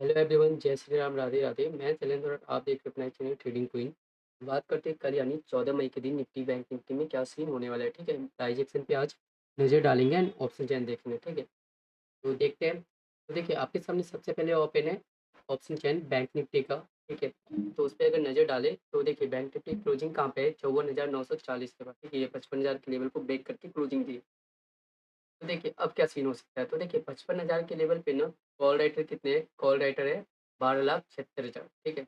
Hello everyone, जय श्री राम, राधे राधे। मैं शैलेंद्र और आप देख रहे हैं अपना चैनल ट्रेडिंग क्वीन। बात करते हैं कल यानी 14 मई के दिन निफ्टी बैंक निफ्टी में क्या सीन होने वाला है। ठीक है, प्राइस एक्शन पे आज नज़र डालेंगे एंड ऑप्शन चैन देखेंगे। ठीक है, तो देखते हैं। तो देखिए, आपके सामने सबसे पहले ओपन है ऑप्शन चैन बैंक निफ्टी का। ठीक है, तो उस पर अगर नज़र डालें तो देखिए बैंक निफ्टी क्लोजिंग कहाँ पे है, 54,940 के बाद। ठीक है, ये 55,000 के लेवल को ब्रेक करके क्लोजिंग दी। तो देखिए अब क्या सीन हो सकता है। तो देखिए 55,000 के लेवल पे ना कॉल राइटर कितने हैं, कॉल राइटर है 12,76,000। ठीक है,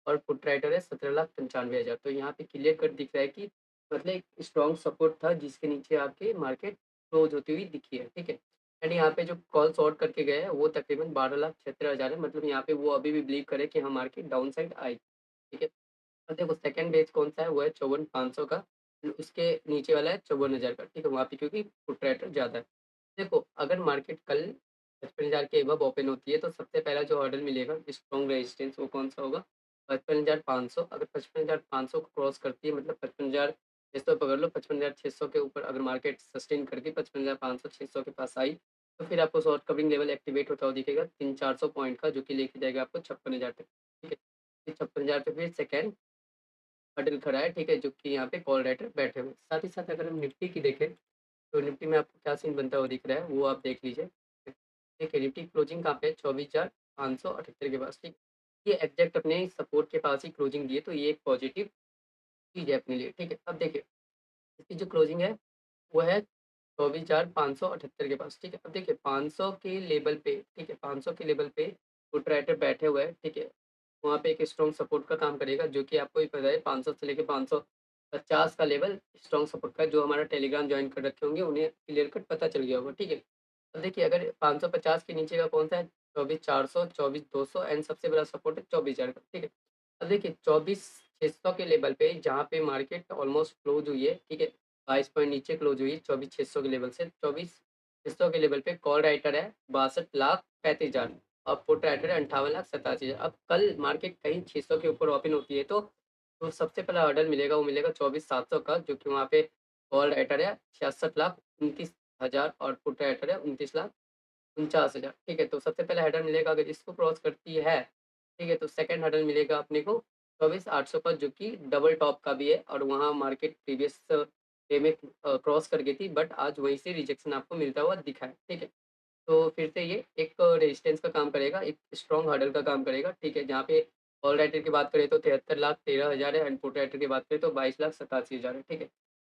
और पुट राइटर है 17,95,000। तो यहाँ पे क्लियर कट दिख रहा है कि मतलब एक स्ट्रॉन्ग सपोर्ट था जिसके नीचे आपके मार्केट क्लोज होती हुई दिखी है। ठीक है, एंड यहाँ पे जो कॉल शॉर्ट करके गए हैं वो तकरीबन 12,76,000 है। मतलब यहाँ पे वो अभी भी बिलीव करे कि हाँ मार्केट डाउन साइड आई। ठीक है, और देखो सेकंड बेस कौन सा है, वो है 54,500 का। उसके नीचे वाला है 54,000 का। ठीक है, वहाँ पे क्योंकि पुट राइटर ज़्यादा है। देखो अगर मार्केट कल 55,000 के अबव ओपन होती है तो सबसे पहला जो हर्डल मिलेगा स्ट्रॉन्ग रेजिस्टेंस वो कौन सा होगा, 55,500। अगर 55,500 को क्रॉस करती है मतलब 55,600 पकड़ लो, 55,600 के ऊपर अगर मार्केट सस्टेन करके 55,500 600 के पास आई तो फिर आपको शॉर्ट कवरिंग लेवल एक्टिवेट होता हुआ दिखेगा 300-400 पॉइंट का, जो कि लेके जाएगा आपको 56,000 तक। ठीक है, 56,000 पे फिर सेकेंड हर्डल खड़ा है। ठीक है, जो कि यहाँ पे कॉल राइटर बैठे हुए हैं। साथ ही साथ अगर हम निफ्टी की देखें तो निफ्टी में आपको क्या सीन बनता हुआ दिख रहा है वो आप देख लीजिए। देखिए निफ्टी क्लोजिंग कहाँ पे है, 24,578 के पास। ठीक, ये एग्जैक्ट अपने सपोर्ट के पास ही क्लोजिंग दी है, तो ये एक पॉजिटिव चीज़ है अपने लिए। ठीक है, अब देखिए इसकी जो क्लोजिंग है वो है 24,578 के पास। ठीक है, अब देखिए 500 के लेवल पे, ठीक है 500 के लेवल पे पुट राइटर बैठे हुए हैं। ठीक है, वहाँ पे एक स्ट्रॉन्ग सपोर्ट का काम करेगा, जो कि आपको भी पता है 500 से लेके 550 का लेवल स्ट्रॉन्ग सपोर्ट का है। जो हमारा टेलीग्राम ज्वाइन कर रखे होंगे उन्हें क्लियर कट पता चल गया होगा। ठीक है, अब देखिए अगर 550 के नीचे का कौन सा है, 24,400, 24,200 एंड सबसे बड़ा सपोर्ट है 24,000 का। ठीक है, अब देखिए 24,600 के लेवल पे जहाँ पे मार्केट ऑलमोस्ट क्लोज हुई है। ठीक है, 22 पॉइंट नीचे क्लोज हुई है 24,600 के लेवल से। 24,600 के लेवल पे कॉल राइटर है 62,35,000 और पुट राइटर है 58,87,000। अब कल मार्केट कहीं 600 के ऊपर ओपन होती है तो सबसे पहला ऑर्डर मिलेगा वो मिलेगा 24,700 का, जो कि वहाँ पे कॉल राइटर है 66,29,000 और पुट राइटर है 29,49,000। ठीक है, तो सबसे पहला हेडर मिलेगा अगर इसको क्रॉस करती है। ठीक है, तो सेकंड हेडर मिलेगा अपने को 24,800 पर, जो कि डबल टॉप का भी है और वहाँ मार्केट प्रीवियस डे में क्रॉस कर गई थी, बट आज वहीं से रिजेक्शन आपको मिलता हुआ दिखा है। ठीक है, तो फिर से ये एक रेजिस्टेंस का काम करेगा, एक स्ट्रॉन्ग हर्डल का काम करेगा। ठीक है, जहाँ पे ऑल राइटर की बात करें तो 73,13,000 है एंड पुट राइटर की बात करें तो 22,87,000 है। ठीक है,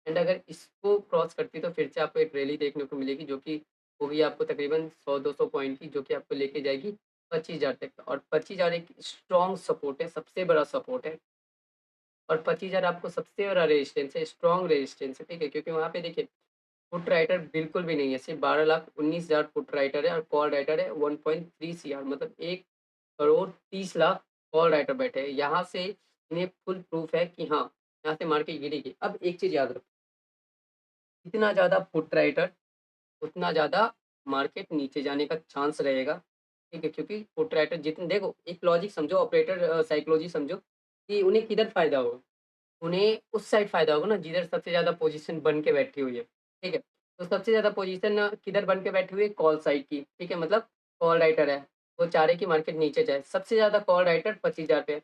एंड अगर इसको क्रॉस करती है तो फिर से आपको एक रैली देखने को मिलेगी, जो कि होगी आपको तकरीबन 100-200 पॉइंट की, जो कि आपको लेके जाएगी 25,000 तक। और 25,000 एक स्ट्रॉन्ग सपोर्ट है, सबसे बड़ा सपोर्ट है। और 25,000 आपको सबसे बड़ा रेजिस्टेंस है, स्ट्रॉन्ग रेजिस्टेंस है। ठीक है, क्योंकि वहाँ पे देखिए पुट राइटर बिल्कुल भी नहीं है, सिर्फ 12,19,000 पुट राइटर है और कॉल राइटर है 1.3 सीआर, मतलब 1,30,00,000 कॉल राइटर बैठे हैं। यहाँ से इन्हें फुल प्रूफ है कि हाँ, यहाँ से मार्केट गिरेगी। अब एक चीज़ याद रखो, जितना ज़्यादा पुट राइटर उतना ज़्यादा मार्केट नीचे जाने का चांस रहेगा। ठीक है, क्योंकि पुट राइटर जितने देखो एक लॉजिक समझो, ऑपरेटर साइकोलॉजी समझो कि उन्हें किधर फ़ायदा होगा। उन्हें उस साइड फ़ायदा होगा ना जिधर सबसे ज़्यादा पोज़ीशन बन के बैठी हुई है। ठीक है? तो सबसे ज़्यादा पोज़ीशन किधर बन के बैठी हुई है? कॉल साइड की। ठीक है? मतलब कॉल राइटर है, वो चाह रहे हैं कि मार्केट नीचे जाए। सबसे ज़्यादा कॉल राइटर 25,000 पे है।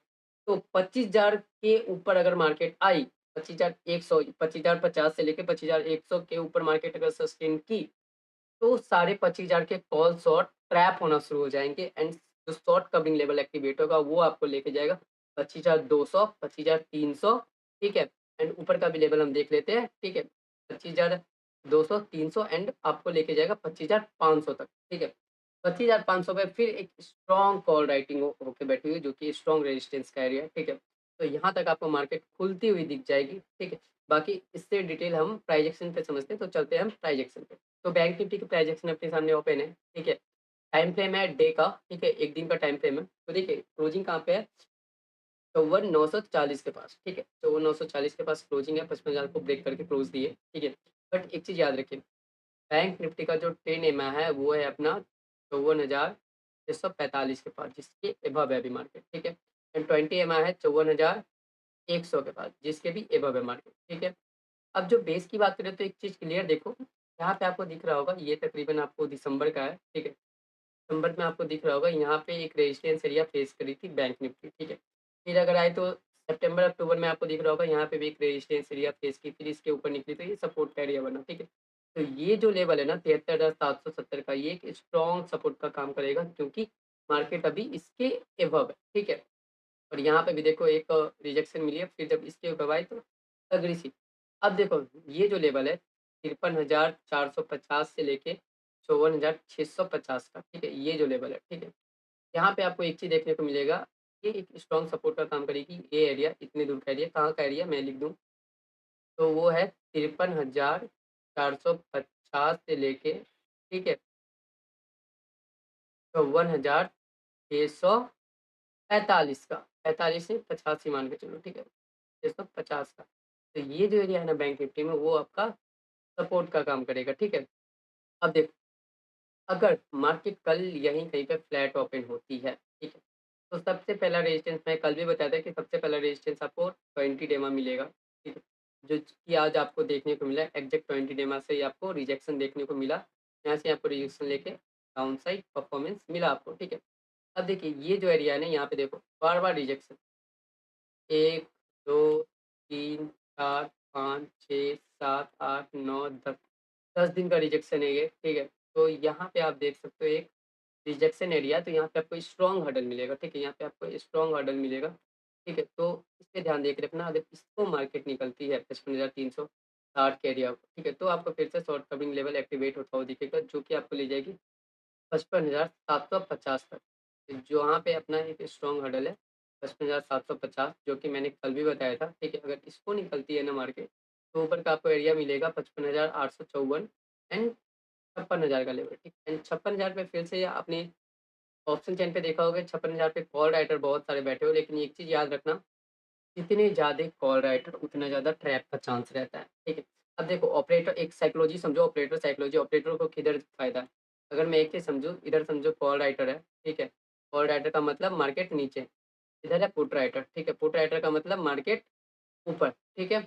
तो 25,000 के ऊपर अगर मार्केट आई, 25,100 25,050 से लेके 25,100 के ऊपर मार्केट अगर सस्टेन की, तो साढ़े 25,000 के कॉल शॉर्ट ट्रैप होना शुरू हो जाएँगे एंड जो शॉर्ट कवरिंग लेवल एक्टिवेट होगा वो आपको लेके जाएगा 25,200, 25,300। ठीक है? एंड ऊपर का भी लेवल हम देख लेते हैं। ठीक है? 25,200, 300 एंड आपको लेके जाएगा 25,500 तक। ठीक है? 25,500 पे फिर एक स्ट्रॉन्ग कॉल राइटिंग हो होके बैठी हुई है, जो कि स्ट्रॉन्ग रेजिस्टेंस का एरिया है। ठीक है? तो यहाँ तक आपको मार्केट खुलती हुई दिख जाएगी। ठीक है? बाकी इससे डिटेल हम प्राइस एक्शन पे समझते हैं, तो चलते हैं हम प्राइस एक्शन पे। तो बैंक निफ्टी की प्राइस एक्शन अपने सामने ओपन है। ठीक है? टाइम फ्रेम है डे का। ठीक है? 1 दिन का टाइम फ्रेम है। तो देखिए क्लोजिंग कहाँ पे है, 54,940 के पास। ठीक है? 54,940 के पास क्लोजिंग है, 55,000 को ब्रेक करके क्लोज़ दी है। ठीक है? बट एक चीज़ याद रखिए, बैंक निफ्टी का जो 10 EMA है वो है अपना 54,645 के पास, जिसके अबव है अभी मार्केट। ठीक है? एंड 20 EMA है 54,100 के पास, जिसके भी अबव है मार्केट। ठीक है? अब जो बेस की बात करें तो एक चीज़ क्लियर देखो, यहाँ पे आपको दिख रहा होगा ये तकरीबन आपको दिसंबर का है। ठीक है? सितंबर में आपको दिख रहा होगा यहाँ पे एक रेजिस्टेंस एरिया फेस करी थी बैंक निफ्टी, ठीक है। फिर अगर आए तो सितंबर अक्टूबर में आपको दिख रहा होगा यहाँ पे भी एक रेजिस्टेंस एरिया फेस की, फिर इसके ऊपर निकली तो ये सपोर्ट का एरिया बना, ठीक है। तो ये जो लेवल है ना 73,770 का, ये एक स्ट्रॉन्ग सपोर्ट का काम करेगा क्योंकि मार्केट अभी इसके एबव है, ठीक है। और यहाँ पे भी देखो एक रिजेक्शन मिली है, फिर जब इसके ऊपर आई तो तगड़ी सी। अब देखो ये जो लेवल है 53,450 से लेके 54,650 का, ठीक है, ये जो लेवल है, ठीक है। यहाँ पे आपको एक चीज़ देखने को मिलेगा, ये एक स्ट्रॉन्ग सपोर्ट का काम करेगी, ये एरिया इतने दूर का एरिया, कहाँ का एरिया मैं लिख दूँ, तो वो है 53,450 से लेके, ठीक है, 54,645 का, 45 से 50 ही मान के चलो, ठीक है, 650 का। तो ये जो एरिया है ना बैंक निफ्टी में, वो आपका सपोर्ट का काम करेगा, ठीक है। अब देखो, अगर मार्केट कल यहीं कहीं पे फ्लैट ओपन होती है, ठीक है, तो सबसे पहला रेजिस्टेंस मैं कल भी बताया था कि सबसे पहला रेजिस्टेंस आपको 20 डेमा मिलेगा, ठीक है, जो कि आज आपको देखने को मिला एग्जैक्ट 20 डेमा से ही आपको रिजेक्शन देखने को मिला। यहाँ से आपको रिजेक्शन लेके डाउन साइड परफॉर्मेंस मिला आपको, ठीक है। अब देखिए ये जो एरिया है ना, यहाँ पे देखो बार-बार रिजेक्शन, 1, 2, 3, 4, 5, 6, 7, 8, 9, 10, 10 दिन का रिजेक्शन है ये, ठीक है। तो यहाँ पे आप देख सकते हो एक रिजेक्शन एरिया, तो यहाँ पे आपको स्ट्रॉन्ग हर्डल मिलेगा, ठीक है, यहाँ पे आपको स्ट्रॉन्ग हर्डल मिलेगा, ठीक है। तो इस पे ध्यान दे के रखना, अगर इसको मार्केट निकलती है 55,360 के एरिया को, ठीक है, तो आपको फिर से शॉर्ट कवरिंग लेवल एक्टिवेट होता हुआ दिखेगा, जो कि आपको ले जाएगी 55,750 तक। जो वहाँ पे अपना एक स्ट्रॉन्ग हर्डल है 55,750, जो कि मैंने कल भी बताया था, ठीक है। अगर इसको निकलती है ना मार्केट, तो ऊपर का आपको एरिया मिलेगा 55,854 एंड 56,000 का लेवल, ठीक है। एंड 56,000 पे फिर से आपने ऑप्शन चेन पे देखा होगा 56,000 पे कॉल राइटर बहुत सारे बैठे हो, लेकिन एक चीज़ याद रखना, जितने ज़्यादा कॉल राइटर उतना ज़्यादा ट्रैप का चांस रहता है, ठीक है। अब देखो ऑपरेटर एक साइकोलॉजी समझो, ऑपरेटर साइकोलॉजी, ऑपरेटर को किधर फ़ायदा है? अगर मैं एक चीज़ समझूँ, इधर समझो कॉल राइटर है, ठीक है। कॉल राइटर का मतलब मार्केट नीचे, इधर है पुट राइटर, ठीक है। पुट राइटर का मतलब मार्केट ऊपर, ठीक है।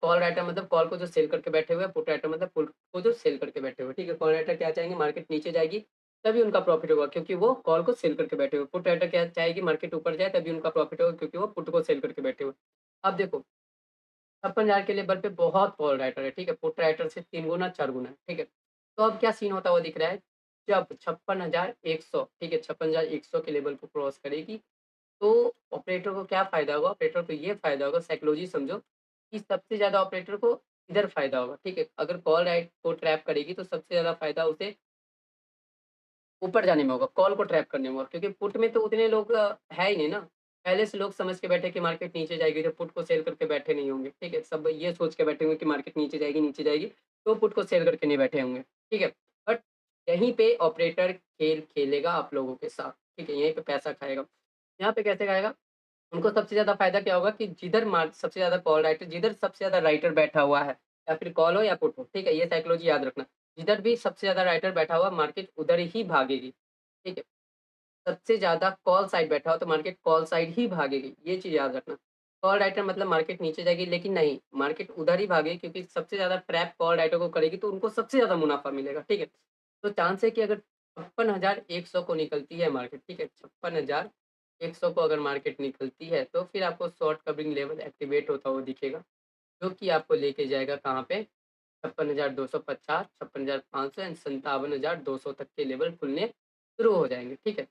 कॉल राइटर मतलब कॉल को जो सेल करके बैठे हुए हैं, पुट राइटर मतलब पुट को जो सेल करके बैठे हुए हैं, ठीक है। कॉल राइटर क्या चाहेंगे, मार्केट नीचे जाएगी तभी उनका प्रॉफिट होगा क्योंकि वो कॉल को सेल करके बैठे हुए। पुट राइटर क्या चाहेगी, मार्केट ऊपर जाए तभी उनका प्रॉफिट होगा क्योंकि वो पुट को सेल करके बैठे हुए। अब देखो 56,000 के लेवल पे बहुत कॉल राइटर है, ठीक है। पुट राइटर से 3 गुना 4 गुना है, ठीक है। तो अब क्या सीन होता हुआ दिख रहा है, जब 56,100, ठीक है, 56,100 के लेवल को क्रॉस करेगी तो ऑपरेटर को क्या फ़ायदा होगा? ऑपरेटर को ये फ़ायदा होगा, साइकोलॉजी समझो कि सबसे ज़्यादा ऑपरेटर को इधर फ़ायदा होगा, ठीक है? अगर कॉल राइट को ट्रैप करेगी तो सबसे ज़्यादा फ़ायदा उसे ऊपर जाने में होगा, कॉल को ट्रैप करने में होगा क्योंकि पुट में तो उतने लोग है ही नहीं ना। पहले से लोग समझ के बैठे कि मार्केट नीचे जाएगी तो पुट को सेल करके बैठे नहीं होंगे, ठीक है? सब ये सोच के बैठे होंगे कि मार्केट नीचे जाएगी, तो पुट को सेल करके नहीं बैठे होंगे, ठीक है? बट यहीं पे ऑपरेटर खेल खेलेगा आप लोगों के साथ, ठीक है? यहीं पे पैसा खाएगा। यहाँ पे कैसे खाएगा? उनको सबसे ज़्यादा फ़ायदा क्या होगा कि जिधर सबसे ज़्यादा कॉल राइटर, जिधर सबसे ज़्यादा राइटर बैठा हुआ है, या फिर कॉल हो या पुट हो, ठीक है? ये साइकोलॉजी याद रखना। जिधर भी सबसे ज़्यादा राइटर बैठा हुआ, मार्केट उधर ही भागेगी, ठीक है? सबसे ज़्यादा कॉल साइड बैठा हो तो मार्केट कॉल साइड ही भागेगी, ये चीज़ याद रखना। कॉल राइटर मतलब मार्केट नीचे जाएगी, लेकिन नहीं, मार्केट उधर ही भागेगी क्योंकि सबसे ज़्यादा ट्रैप कॉल राइटर को करेगी तो उनको सबसे ज़्यादा मुनाफ़ा मिलेगा, ठीक है? तो चांस है कि अगर 56,100 को निकलती है मार्केट, ठीक है? 56,100 को अगर मार्केट निकलती है, तो फिर आपको शॉर्ट कवरिंग लेवल एक्टिवेट होता हुआ दिखेगा, जो कि आपको लेके जाएगा कहाँ पे? 56,250, 56,500 एंड 57,200 तक के लेवल खुलने शुरू हो जाएँगे, ठीक है?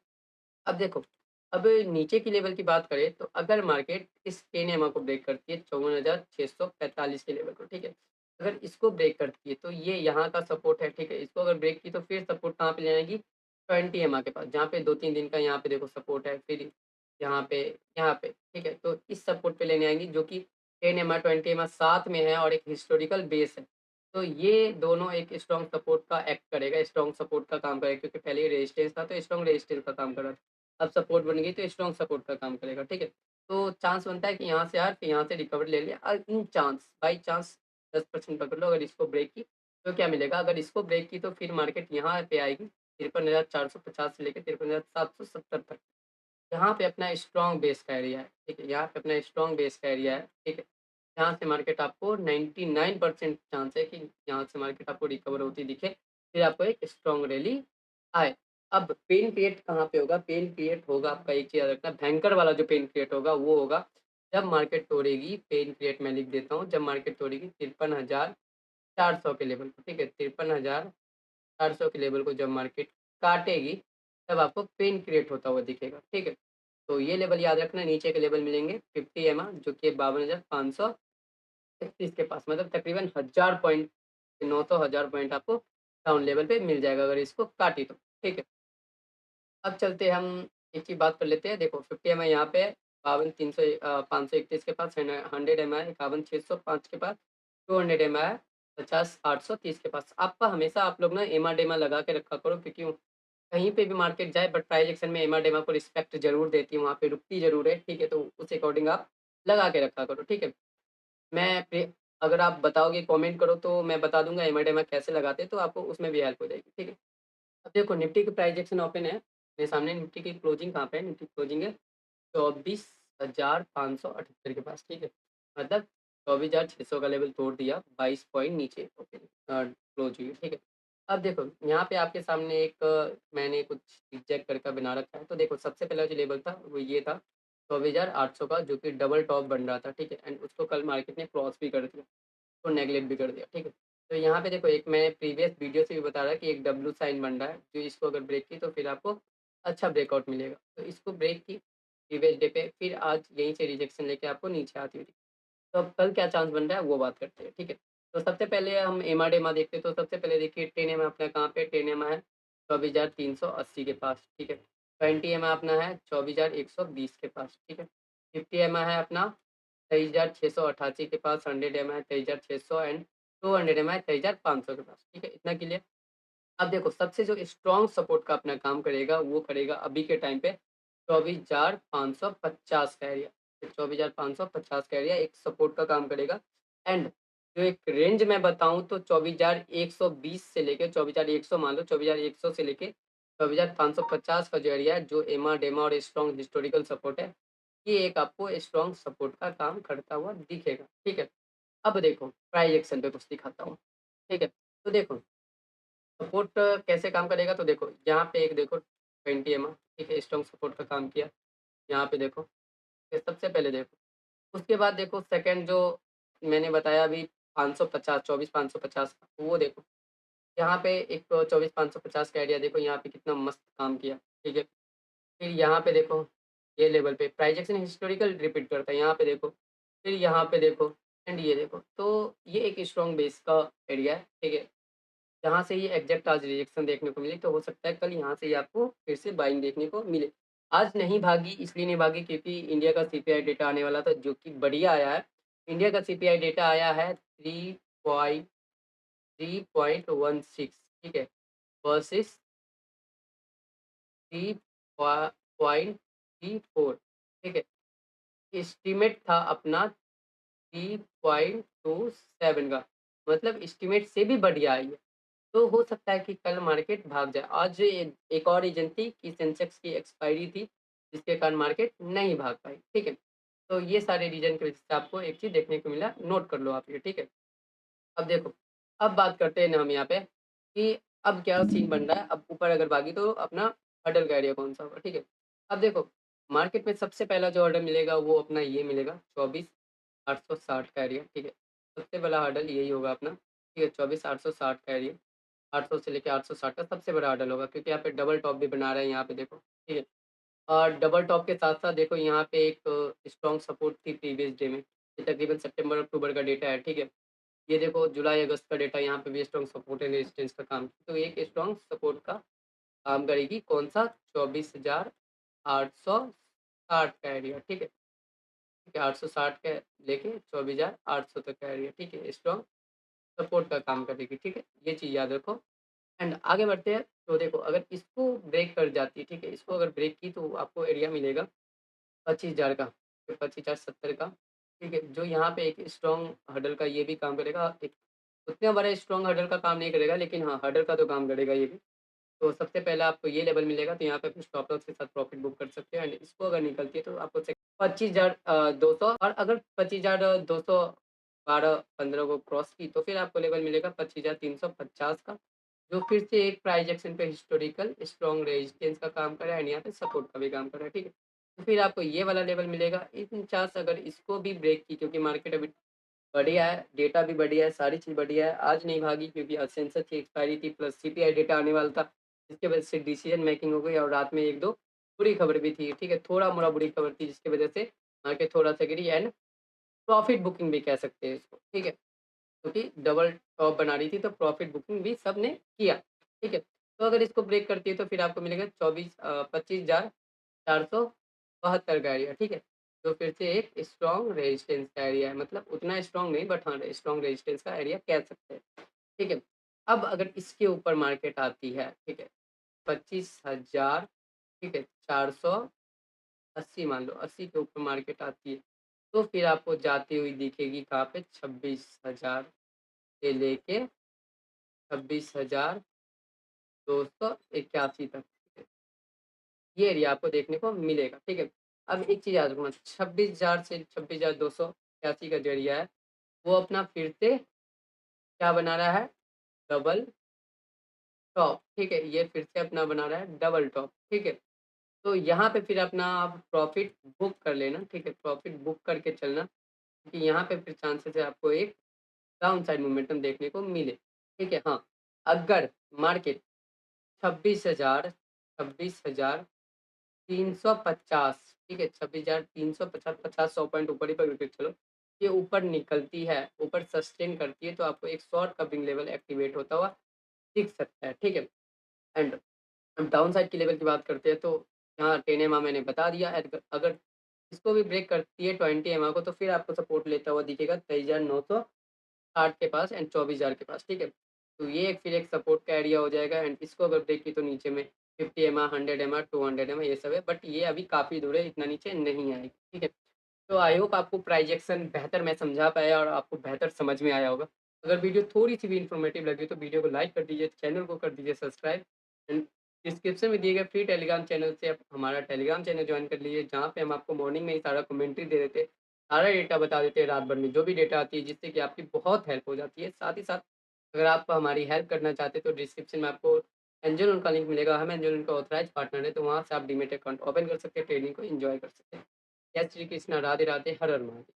अब देखो, अब नीचे की लेवल की बात करें तो अगर मार्केट इस 10 ईएमए को ब्रेक करती है 54,645 के लेवल को, ठीक है? अगर इसको ब्रेक करती है तो ये यहाँ का सपोर्ट है, ठीक है? इसको अगर ब्रेक की तो फिर सपोर्ट कहाँ पे ले आएगी? 20 ईएमए के पास, जहाँ पे 2-3 दिन का यहाँ पे देखो सपोर्ट है, फिर यहाँ पे, ठीक है? तो इस सपोर्ट पे लेने आएँगी जो कि 10 ईएमए, 20 ईएमए साथ में है और एक हिस्टोरिकल बेस है। तो ये दोनों एक स्ट्रॉन्ग सपोर्ट का एक्ट करेगा, स्ट्रॉन्ग सपोर्ट का काम करेगा क्योंकि पहले ये रेजिस्टेंस था तो स्ट्रॉन्ग रेजिस्टेंस का काम कर रहा था। अब सपोर्ट बन गई तो स्ट्रॉन्ग सपोर्ट का काम करेगा, ठीक है? तो चांस बनता है कि यहाँ से यार फिर यहाँ से रिकवरी ले लिया इन चांस बाई चांस 10% पकड़ लो अगर इसको ब्रेक की, तो क्या मिलेगा? अगर इसको ब्रेक की तो फिर मार्केट यहाँ पे आएगी 53,450 से लेके 53,770 तक। यहाँ पे अपना स्ट्रॉन्ग बेस का एरिया है, ठीक है? यहाँ पे अपना स्ट्रॉन्ग बेस का एरिया है, ठीक है? यहाँ से मार्केट आपको 99% चांस है कि यहाँ से मार्केट आपको रिकवर होती दिखे, फिर आपको एक स्ट्रॉन्ग रैली आए। अब पेन क्रिएट कहाँ पे होगा? पेन क्रिएट होगा आपका एक चीज़ याद रखना, भयंकर वाला जो पेन क्रिएट होगा वो होगा जब मार्केट तोड़ेगी, पेन क्रिएट मैं लिख देता हूँ, जब मार्केट तोड़ेगी 53,400 के लेवल को, ठीक है? 53,400 के लेवल को जब मार्केट काटेगी, तब आपको पेन क्रिएट होता हुआ दिखेगा, ठीक है? तो ये लेवल याद रखना, नीचे के लेवल मिलेंगे 50 एमआ जो कि 52,531 के पास, मतलब तकरीबन 1000 पॉइंट, 900 1000 पॉइंट आपको डाउन लेवल पे मिल जाएगा अगर इसको काटी तो, ठीक है? अब चलते हम एक चीज़ बात कर लेते हैं, देखो 50 एमआई यहाँ पे है, 531 के पास, 100 एमआई 51,605 के पास, 200 एमआई है 50,830 के पास। आपका हमेशा आप लोग ना एमा-डेमा लगा के रखा करो, क्योंकि कहीं पे भी मार्केट जाए बट प्राइस एक्शन में एमा-डेमा को रिस्पेक्ट ज़रूर देती है, वहाँ पे रुकती ज़रूर है, ठीक है? तो उस अकॉर्डिंग आप लगा के रखा करो, ठीक है? मैं पे अगर आप बताओगे, कमेंट करो तो मैं बता दूँगा एमा-डेमा कैसे लगाते हैं, तो आपको उसमें भी हेल्प हो जाएगी, ठीक है? अब देखो निफ्टी की प्राइस एक्शन ओपन है, मेरे सामने निफ्टी की क्लोजिंग कहाँ पे है? निफ्टी की क्लोजिंग है 24,578 के पास, ठीक है? मतलब 24,600 का लेवल तोड़ दिया, 22 पॉइंट नीचे ओपन क्लोज हुई है, ठीक है? अब देखो यहाँ पे आपके सामने एक मैंने कुछ ज़िगज़ैग करके बना रखा है, तो देखो सबसे पहला जो लेवल था वो ये था 24,800 का, जो कि डबल टॉप बन रहा था, ठीक है? एंड उसको कल मार्केट ने क्रॉस भी कर दिया, तो नेगलेक्ट भी कर दिया, ठीक है? तो यहाँ पे देखो एक मैं प्रीवियस वीडियो से भी बता रहा कि एक डब्ल्यू साइन बन रहा है, जो इसको अगर ब्रेक की तो फिर आपको अच्छा ब्रेकआउट मिलेगा। तो इसको ब्रेक की प्रीवियस डे पे, फिर आज यहीं से रिजेक्शन लेके आपको नीचे आती हुई दिखी। तो अब कल क्या चांस बन रहा है वो बात करते हैं, ठीक है? तो सबसे पहले हम एमा-डेमा देखते हैं, तो सबसे पहले देखिए 10 एमए अपना कहाँ पे 10 एमए है 24,380 के पास, ठीक है? 20 एमए अपना है 24,120 के पास, ठीक है? 50 एमए है अपना 23,688 के पास, 100 एमए 23,600 एंड 200 एमए 23,500 के पास, ठीक है? इतना क्लियर? अब देखो सबसे जो स्ट्रॉन्ग सपोर्ट का अपना काम करेगा, वो करेगा अभी के टाइम पे 24,550 का एरिया। तो 24,550 का एरिया एक सपोर्ट का काम करेगा एंड जो एक रेंज मैं बताऊँ तो 24,120 से लेके 24,100 मान लो 24,100 से लेके 24,550 का जो एरिया है, जो एमा-डेमा और स्ट्रॉन्ग हिस्टोरिकल सपोर्ट है, ये एक आपको स्ट्रॉन्ग सपोर्ट का काम करता हुआ दिखेगा, ठीक है? अब देखो प्राइस एक्शन पे कुछ दिखाता हूँ, ठीक है? तो देखो सपोर्ट कैसे काम करेगा, तो देखो यहाँ पे एक देखो 20 एमए, ठीक है? स्ट्रॉन्ग सपोर्ट का काम किया। यहाँ पे देखो, ये सबसे पहले देखो। उसके बाद देखो सेकंड जो मैंने बताया अभी 550 24,550 का, वो देखो। यहाँ पे एक 24,550 का एरिया देखो, यहाँ पे कितना मस्त काम किया, ठीक है? फिर यहाँ पे देखो, ये लेवल पे प्राइस एक्शन हिस्टोरिकल रिपीट करता है, यहाँ पे देखो। फिर यहाँ पे देखो एंड ये देखो। तो ये एक स्ट्रॉन्ग बेस का एरिया है, ठीक है? जहाँ से ये एग्ज़ैक्ट आज रिजेक्शन देखने को मिली, तो हो सकता है कल यहाँ से ही आपको फिर से बाइंग देखने को मिले। आज नहीं भागी, इसलिए नहीं भागी क्योंकि इंडिया का सीपीआई डेटा आने वाला था, जो कि बढ़िया आया है। इंडिया का सीपीआई डेटा आया है 3.16, ठीक है? वर्सेस 3.34, ठीक है? एस्टीमेट था अपना 3.27 का, मतलब एस्टीमेट से भी बढ़िया आई है। तो हो सकता है कि कल मार्केट भाग जाए। आज एक और रीज़न थी कि सेंसेक्स की एक्सपायरी थी, जिसके कारण मार्केट नहीं भाग पाई, ठीक है? तो ये सारे रीज़न की वजह से आपको एक चीज़ देखने को मिला, नोट कर लो आप ये, ठीक है? अब देखो, अब बात करते हैं ना हम यहाँ पे कि अब क्या सीन बन रहा है, अब ऊपर अगर भागी तो अपना हर्डल का एरिया कौन-सा होगा, ठीक है? अब देखो, मार्केट में सबसे पहला जो ऑर्डर मिलेगा वो अपना ये मिलेगा 24,860 का एरिया, ठीक है? सबसे बड़ा हर्डल यही होगा अपना, ठीक है? 24,860 का एरिया। 800 से लेके 860 का सबसे बड़ा हर्डल होगा, क्योंकि यहाँ पे डबल टॉप भी बना रहे हैं यहाँ पे देखो, ठीक है? और डबल टॉप के साथ-साथ देखो यहाँ पे एक स्ट्रॉन्ग सपोर्ट थी प्रीवियस डे में, ये तकरीबन सितंबर-अक्टूबर का डेटा है, ठीक है? ये देखो जुलाई-अगस्त का डेटा, यहाँ पे भी स्ट्रॉन्ग सपोर्ट एंड रेजिस्टेंस का काम, तो एक स्ट्रॉन्ग सपोर्ट का काम करेगी कौन-सा 24,860 का एरिया, ठीक है? ठीक है, 860 का लेके 24,800 तक का एरिया, ठीक है? स्ट्रॉन्ग सपोर्ट का काम करेगी, ठीक है? ये चीज़ याद रखो। एंड आगे बढ़ते हैं, तो देखो अगर इसको ब्रेक कर जाती है, ठीक है? इसको अगर ब्रेक की तो आपको एरिया मिलेगा 25,000 का, तो 25,070 का, ठीक है? जो यहाँ पे एक स्ट्रॉन्ग हर्डल का ये भी काम करेगा, एक उतना बड़ा स्ट्रॉन्ग हर्डल का काम नहीं करेगा, लेकिन हाँ, हर्डल का तो काम करेगा ये भी। तो सबसे पहले आपको ये लेवल मिलेगा, तो यहाँ पे अपने स्टॉप लॉस के साथ प्रॉफिट बुक कर सकते हो एंड इसको अगर निकलती है तो आपको 25,200, और अगर 25,212-15 को क्रॉस की तो फिर आपको लेवल मिलेगा 25,350 का, जो फिर से एक प्राइस एक्शन पे हिस्टोरिकल स्ट्रॉन्ग रेजिस्टेंस का काम कर रहा है एंड यहाँ पे सपोर्ट का भी काम कर रहा है, ठीक है। तो फिर आपको ये वाला लेवल मिलेगा इन चांस अगर इसको भी ब्रेक की, क्योंकि मार्केट अभी बढ़िया है, डेटा भी बढ़िया है, सारी चीज़ बढ़िया है। आज नहीं भागी क्योंकि आज सेंसेक्स की एक्सपायरी थी प्लस सीपीआई डेटा आने वाला था, जिसकी वजह से डिसीजन मेकिंग हो गई और रात में 1-2 बुरी खबर भी थी, ठीक है। थोड़ा-मोड़ा बुरी खबर थी जिसकी वजह से मार्केट थोड़ा-सा गिरी एंड प्रॉफिट बुकिंग भी कह सकते हैं इसको, ठीक है। क्योंकि डबल टॉप बना रही थी तो प्रॉफिट बुकिंग भी सबने किया, ठीक है। तो अगर इसको ब्रेक करती है तो फिर आपको मिलेगा 25,472 का एरिया, ठीक है। तो फिर से एक स्ट्रॉन्ग रेजिस्टेंस का एरिया है, मतलब उतना स्ट्रॉन्ग नहीं बट हाँ, स्ट्रॉन्ग रेजिस्टेंस का एरिया कह सकते हैं, ठीक है। अब अगर इसके ऊपर मार्केट आती है, ठीक है, 25,000, ठीक है, 480 मान लो, 80 के ऊपर मार्केट आती है, तो फिर आपको जाती हुई दिखेगी कहाँ पे 26,000 से लेके 26,281 तक, ये एरिया आपको देखने को मिलेगा, ठीक है। अब एक चीज़ याद रखना 26,000 से 26,281 का जो एरिया है, वो अपना फिर से क्या बना रहा है? डबल टॉप, ठीक है? ये फिर से अपना बना रहा है डबल टॉप, ठीक है? तो यहाँ पे फिर अपना आप प्रॉफ़िट बुक कर लेना, ठीक है? प्रॉफ़िट बुक करके चलना, क्योंकि यहाँ पे फिर चांसेस है आपको एक डाउन साइड मोमेंटम देखने को मिले, ठीक है? हाँ, अगर मार्केट 26,000 26,350, ठीक है? 26,350 50-100 पॉइंट ऊपर ही पकड़ के चलो, ये ऊपर निकलती है, ऊपर सस्टेन करती है, तो आपको एक शॉर्ट कवरिंग लेवल एक्टिवेट होता हुआ दिख सकता है, ठीक है? एंड अब डाउन साइड की लेवल की बात करते हैं तो यहाँ 10 एमए मैंने बता दिया अगर इसको भी ब्रेक करती है 20 एमए को तो फिर आपको सपोर्ट लेता हुआ दिखेगा 23,960 के पास एंड 24,000 के पास, ठीक है। तो ये एक फिर एक सपोर्ट का एरिया हो जाएगा एंड इसको अगर ब्रेक की तो नीचे में 50 एमए 100 एमए 200 एमए ये सब है, बट ये अभी काफ़ी दूर है, इतना नीचे नहीं आएगी, ठीक है। तो आई होप आपको प्राइजेक्शन बेहतर मैं समझा पाया और आपको बेहतर समझ में आया होगा। अगर वीडियो थोड़ी-सी भी इन्फॉर्मेटिव लगी तो वीडियो को लाइक कर दीजिए, चैनल को कर दीजिए सब्सक्राइब एंड डिस्क्रिप्शन में दिए गए फ्री टेलीग्राम चैनल से आप हमारा टेलीग्राम चैनल जॉइन कर लीजिए, जहाँ पे हम आपको मॉर्निंग में ही सारा कमेंट्री दे देते हैं, सारा डेटा बता देते हैं रात भर में जो भी डेटा आती है, जिससे कि आपकी बहुत हेल्प हो जाती है। साथ ही साथ अगर आप हमारी हेल्प करना चाहते हैं तो डिस्क्रिप्शन में आपको एंजल लोन का लिंक मिलेगा, हम एंजल लोन का ऑथराइज्ड पार्टनर है, तो वहाँ से आप डीमैट अकाउंट ओपन कर सकते हैं, ट्रेडिंग को एन्जॉय कर सकते हैं। जय श्री कृष्णा, राधे राधे, हर हर महादेव।